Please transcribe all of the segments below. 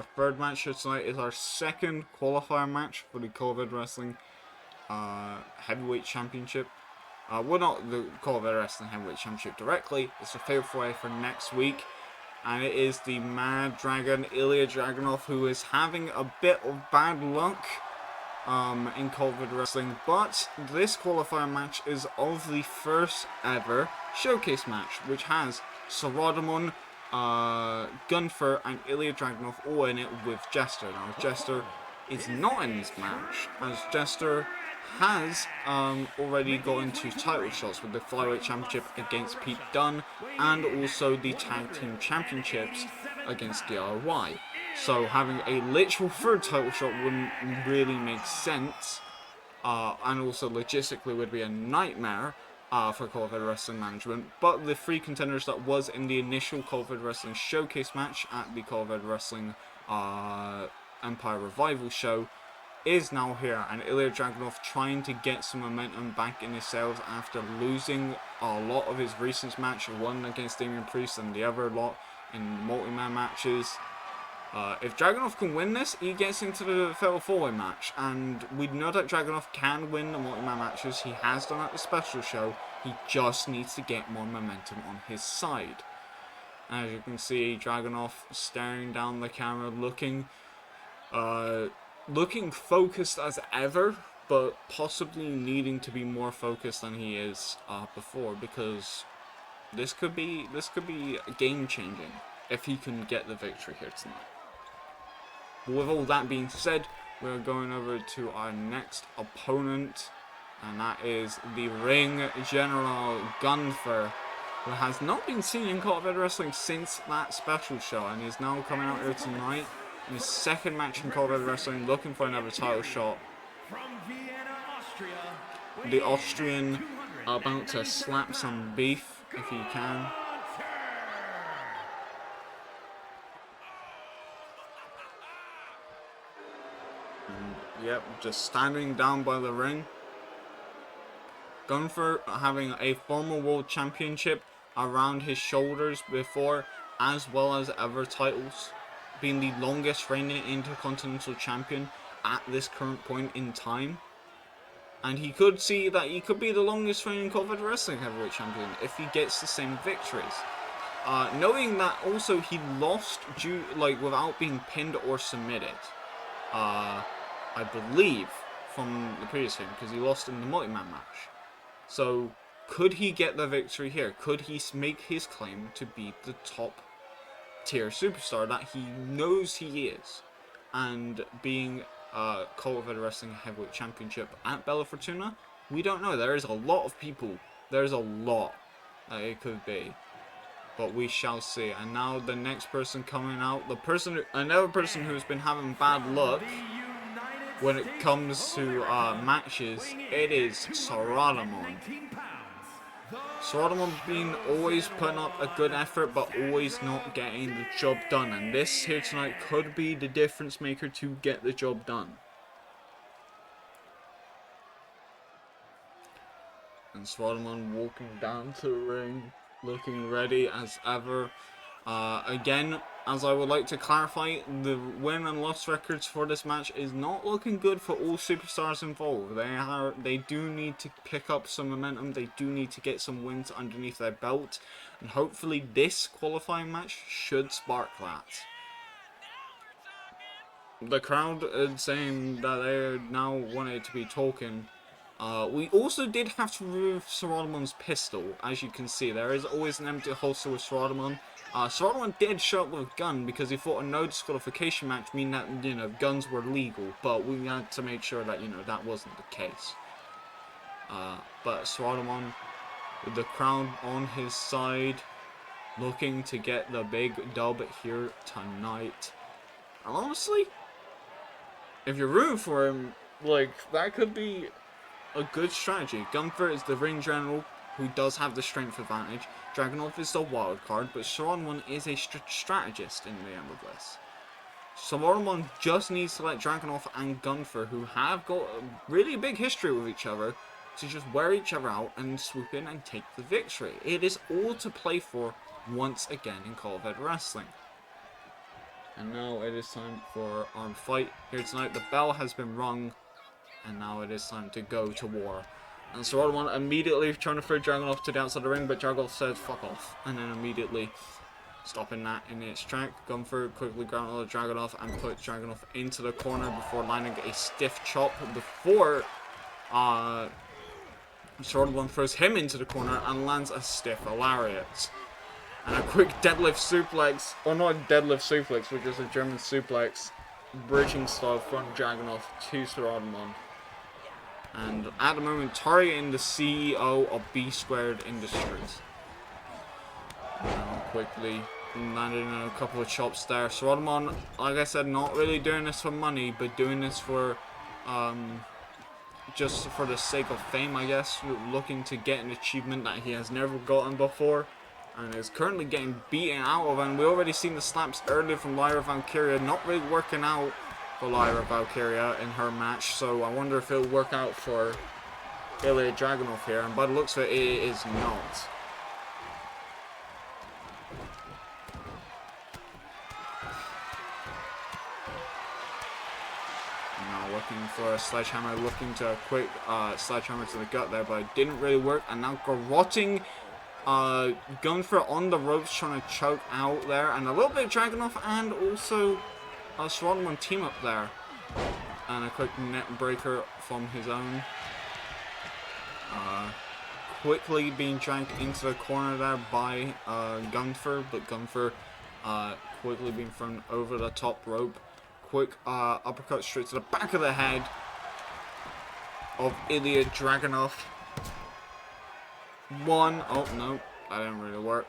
our third match here tonight is our second qualifier match for the COEW Wrestling Heavyweight Championship. Well, not the COEW Wrestling Heavyweight Championship directly. It's a fatal 4-way for next week. And it is the Mad Dragon, Ilja Dragunov, who is having a bit of bad luck in COEW Wrestling. But this qualifier match is of the first ever showcase match, which has Saradamon, GUNTHER and Ilja Dragunov all in it with Jester. Now Jester is not in this match, as Jester has already gotten 2 title shots with the Flyweight Championship against Pete Dunne and also the Tag Team Championships against DIY. So having a literal third title shot wouldn't really make sense, and also logistically would be a nightmare for COEW Wrestling management. But the 3 contenders that was in the initial COEW Wrestling showcase match at the COEW Wrestling Empire Revival show is now here, and Ilja Dragunov trying to get some momentum back in his sales after losing a lot of his recent match, one against Damian Priest and the other lot in multi-man matches. If Dragunov can win this, he gets into the Fatal 4-Way match, and we know that Dragunov can win the multi-man matches. He has done at the special show. He just needs to get more momentum on his side. As you can see, Dragunov staring down the camera, looking focused as ever, but possibly needing to be more focused than he is before, because this could be game changing if he can get the victory here tonight. But with all that being said, we're going over to our next opponent, and that is the Ring General GUNTHER, who has not been seen in COEW Wrestling since that special show, and is now coming out here tonight in his second match in COEW Wrestling, looking for another title shot. The Austrian about to slap some beef if he can. Yep, just standing down by the ring. GUNTHER having a former world championship around his shoulders before, as well as other titles, being the longest reigning intercontinental champion at this current point in time. And he could see that he could be the longest reigning COEW Wrestling Heavyweight Champion if he gets the same victories. Knowing that also he lost without being pinned or submitted. I believe from the previous game, because he lost in the multi-man match. So could he get the victory here? Could he make his claim to be the top tier superstar that he knows he is, and being COEW Wrestling Heavyweight Championship at Bella Fortuna? We don't know. There is a lot of people. There's a lot that it could be, but we shall see. And now the next person coming out, another person who's been having bad luck when it comes to matches, it is Saradamon. Saradamon being always putting up a good effort, but always not getting the job done. And this here tonight could be the difference maker to get the job done. And Saradamon walking down to the ring, looking ready as ever. Again, as I would like to clarify, the win and loss records for this match is not looking good for all superstars involved. They do need to pick up some momentum. They do need to get some wins underneath their belt, and hopefully this qualifying match should spark that. The crowd is saying that they now wanted to be talking. We also did have to remove Saradamon's pistol. As you can see, there is always an empty holster with Saradamon. Saradamon did show up with a gun because he thought a no disqualification match mean that, guns were legal, but we had to make sure that, that wasn't the case. But Saradamon, with the crowd on his side, looking to get the big dub here tonight. And honestly, if you're rooting for him, that could be a good strategy. GUNTHER is the ring general who does have the strength advantage. Dragunov is the wild card, but Saradamon is a strategist in the end of this. Saradamon just needs to let Dragunov and GUNTHER, who have got a really big history with each other, to just wear each other out and swoop in and take the victory. It is all to play for once again in COEW Wrestling. And now it is time for our fight here tonight. The bell has been rung, and now it is time to go to war. And Saradamon immediately trying to throw Dragunov to the outside of the ring, but Dragunov says fuck off, and then immediately stopping that in its track. Gunther quickly grounded Dragunov and put Dragunov into the corner before landing a stiff chop before Saradamon throws him into the corner and lands a stiff lariat. And a quick deadlift suplex, or not a deadlift suplex, which is a German suplex, bridging style from Dragunov to Saradamon. And at the moment, targeting the CEO of B Squared Industries. Now quickly landing a couple of chops there. Saradamon, like I said, not really doing this for money, but doing this for just for the sake of fame, I guess. Looking to get an achievement that he has never gotten before, and is currently getting beaten out of. And we already seen the slaps earlier from Lyra Valkyria, not really working out for Lyra Valkyria in her match. So I wonder if it'll work out for Ilja Dragunov here, and by the looks of it, it is not. Looking for a sledgehammer, looking to a quick sledgehammer to the gut there, but it didn't really work. And now garroting Gunther on the ropes, trying to choke out there, and a little bit of Dragunov and also Saradamon team up there. And a quick net breaker from his own. Quickly being dragged into the corner there by Gunther, but Gunther quickly being thrown over the top rope. Quick uppercut straight to the back of the head of Ilja Dragunov. One. Oh, no. That didn't really work.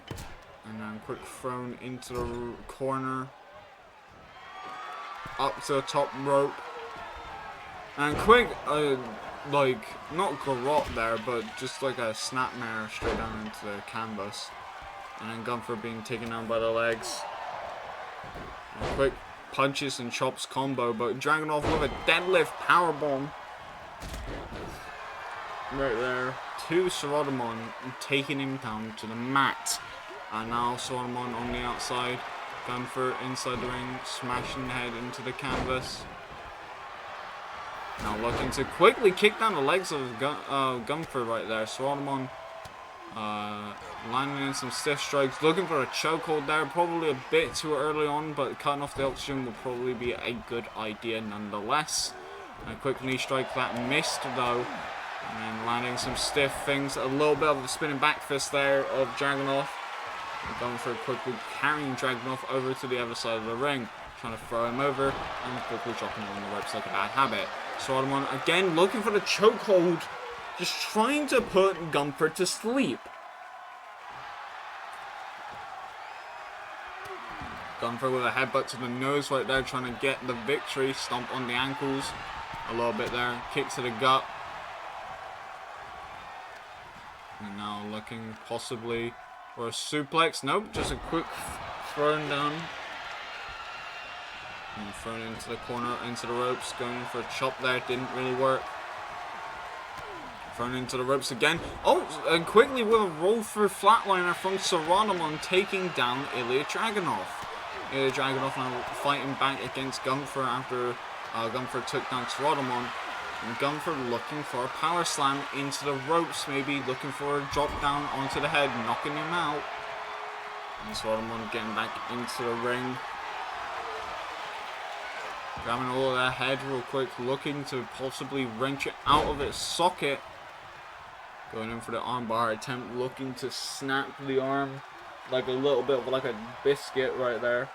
And then quick thrown into the corner. Up to the top rope. And quick, like, not garrote there, but just like a snapmare straight down into the canvas. And then Gunther being taken down by the legs. A quick punches and chops combo, but Dragunov with a deadlift powerbomb right there to Saradamon, taking him down to the mat. And now Saradamon on the outside, Gunther inside the ring, smashing the head into the canvas. Now looking to quickly kick down the legs of Gunther right there. Saradamon landing in some stiff strikes, looking for a chokehold there, probably a bit too early on, but cutting off the oxygen will probably be a good idea nonetheless. A quick knee strike that missed though, and then landing some stiff things, a little bit of a spinning back fist there of Dragunov. Going for quickly carrying Dragunov over to the other side of the ring, trying to throw him over and quickly dropping him on the ropes like a bad habit. Saradamon again looking for the chokehold, just trying to put Gunther to sleep. Gunther with a headbutt to the nose right there, trying to get the victory. Stomp on the ankles a little bit there. Kick to the gut. And now looking possibly for a suplex. Nope, just a quick thrown down. And thrown into the corner, into the ropes. Going for a chop there, didn't really work. Thrown into the ropes again. Oh, and quickly with a roll through flatliner from Saradamon, taking down Ilja Dragunov. Ilja Dragunov now fighting back against Gunther after Gunther took down Saradamon. And Gunther looking for a power slam into the ropes, maybe looking for a drop down onto the head, knocking him out. And Saradamon getting back into the ring. Grabbing all of their head real quick, looking to possibly wrench it out of its socket. Going in for the armbar attempt, looking to snap the arm like a little bit of like a biscuit right there.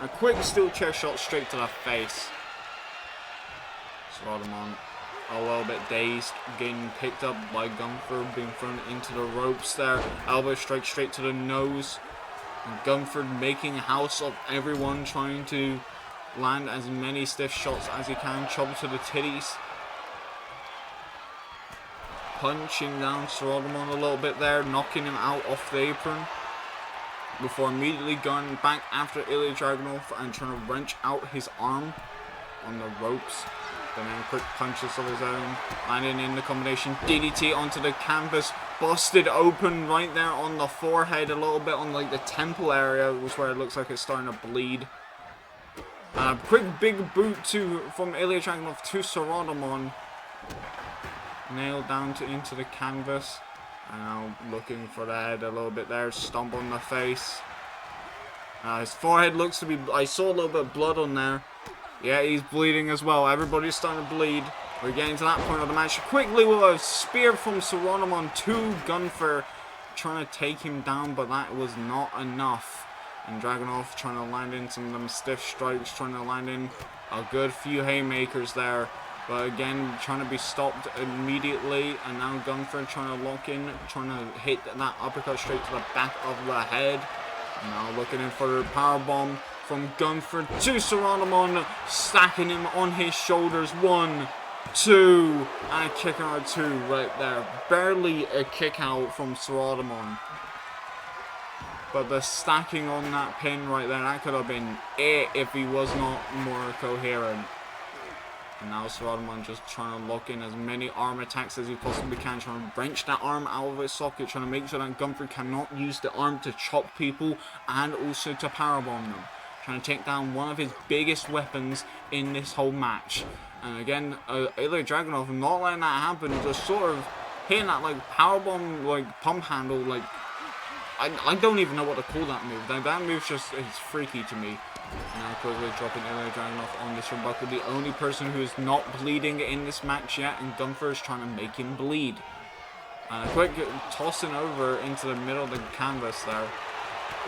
A quick steel chair shot straight to the face. Saradamon a little bit dazed, getting picked up by Gunther, being thrown into the ropes there. Elbow strike straight to the nose. And Gunther making house of everyone, trying to land as many stiff shots as he can. Chop to the titties. Punching down Saradamon a little bit there, knocking him out off the apron. Before immediately going back after Ilja Dragunov and trying to wrench out his arm on the ropes. And then quick punches of his own, landing in the combination DDT onto the canvas, busted open right there on the forehead, a little bit on like the temple area, was where it looks like it's starting to bleed. Quick big boot from Ilja Dragunov to Saradamon, nailed down into the canvas, and now looking for the head a little bit there, stomp on the face. His forehead looks to be, I saw a little bit of blood on there. Yeah, he's bleeding as well. Everybody's starting to bleed. We're getting to that point of the match. Quickly with a spear from Saradamon to GUNTHER, trying to take him down, but that was not enough. And Dragunov trying to land in some of them stiff strikes, trying to land in a good few haymakers there. But again, trying to be stopped immediately. And now GUNTHER trying to lock in, trying to hit that uppercut straight to the back of the head. And now looking in for a powerbomb from GUNTHER to Saradamon, stacking him on his shoulders. 1, 2, and a kick out or 2 right there. Barely a kick out from Saradamon. But the stacking on that pin right there, that could have been it if he was not more coherent. And now Saradamon just trying to lock in as many arm attacks as he possibly can, trying to wrench that arm out of its socket, trying to make sure that GUNTHER cannot use the arm to chop people and also to powerbomb them. Trying to take down one of his biggest weapons in this whole match. And again, Ilja Dragunov not letting that happen, just sort of hitting that like powerbomb, like pump handle, like I don't even know what to call that move. That move just is freaky to me. And now quickly dropping Ilja Dragunov on this turnbuckle, the only person who is not bleeding in this match yet, and GUNTHER is trying to make him bleed. And a quick tossing over into the middle of the canvas there.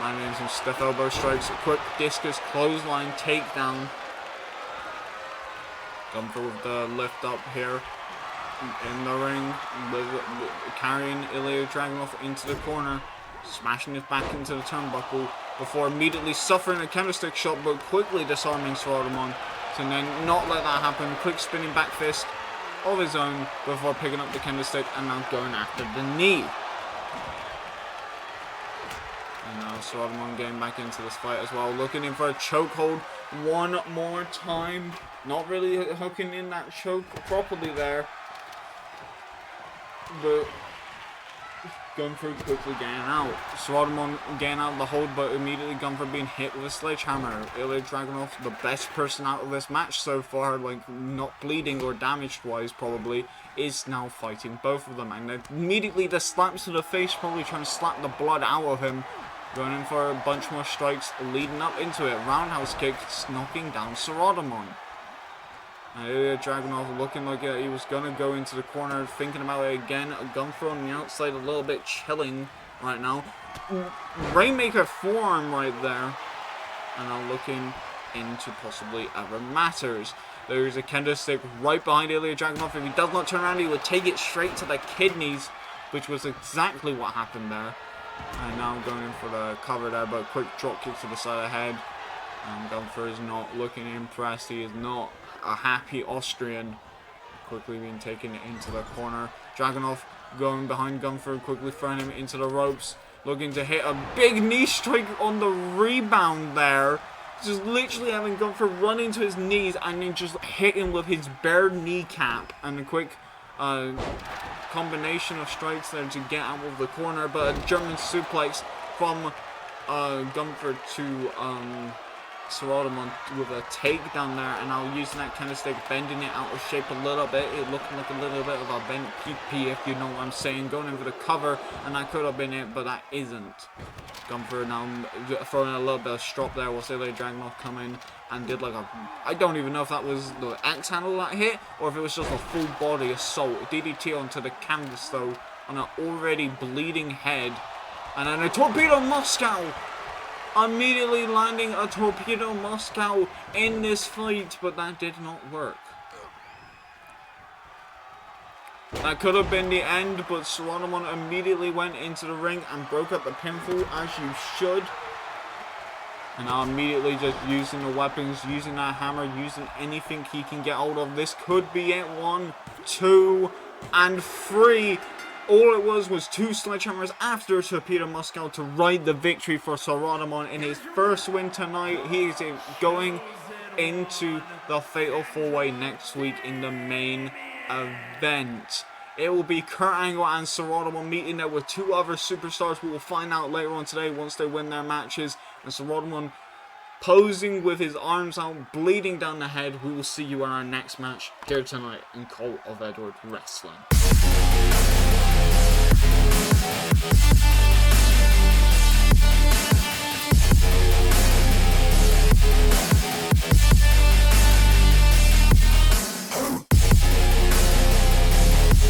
Landing some stiff elbow strikes, a quick discus clothesline takedown. GUNTHER with the lift up here in the ring, carrying Ilja Dragunov into the corner, smashing his back into the turnbuckle before immediately suffering a candlestick shot, but quickly disarming Saradamon to then not let that happen. Quick spinning back fist of his own before picking up the candlestick and now going after the knee. And now Saradamon getting back into this fight as well, looking in for a chokehold one more time. Not really hooking in that choke properly there. But GUNTHER quickly getting out. Saradamon getting out of the hold, but immediately GUNTHER being hit with a sledgehammer. Ilja Dragunov, the best person out of this match so far, like not bleeding or damaged wise probably, is now fighting both of them. And immediately the slaps to the face, probably trying to slap the blood out of him. Going in for a bunch more strikes, leading up into it. Roundhouse kick, knocking down Saradamon. Ilja Dragunov looking like he was going to go into the corner, thinking about it again. GUNTHER on the outside, a little bit chilling right now. Rainmaker forearm right there. And now looking into possibly other matters. There's a kendo stick right behind Ilja Dragunov. If he does not turn around, he would take it straight to the kidneys, which was exactly what happened there. And now going in for the cover there, but quick drop kick to the side of the head. GUNTHER is not looking impressed. He is not a happy Austrian. Quickly being taken into the corner. Dragunov going behind GUNTHER, quickly throwing him into the ropes. Looking to hit a big knee strike on the rebound there. Just literally having GUNTHER run into his knees and then just hit him with his bare kneecap. And a quick combination of strikes there to get out of the corner, but a German suplex from GUNTHER to Saradamon with a takedown there, and now using that candlestick, bending it out of shape a little bit. It looking like a little bit of a bent PP, if you know what I'm saying. Going in for the cover, and that could have been it, but that isn't. GUNTHER now throwing a little bit of strop there. We'll see Ilja Dragunov come in and did like a, I don't even know if that was the axe handle that hit or if it was just a full body assault. DDT onto the canvas though on an already bleeding head, and then a torpedo Moscow. Immediately landing a torpedo Moscow in this fight, but that did not work. That could have been the end, but Saradamon immediately went into the ring and broke up the pinfall, as you should. And now immediately just using the weapons, using that hammer, using anything he can get hold of. This could be it. 1, 2, and 3. All it was 2 sledgehammers after torpedo Moscow to ride the victory for Saradamon in his first win tonight. He is going into the Fatal 4-Way next week in the main event. It will be Kurt Angle and Saradamon meeting there with 2 other superstars. We will find out later on today once they win their matches. And Saradamon posing with his arms out, bleeding down the head. We will see you in our next match here tonight in Cult of Edward Wrestling.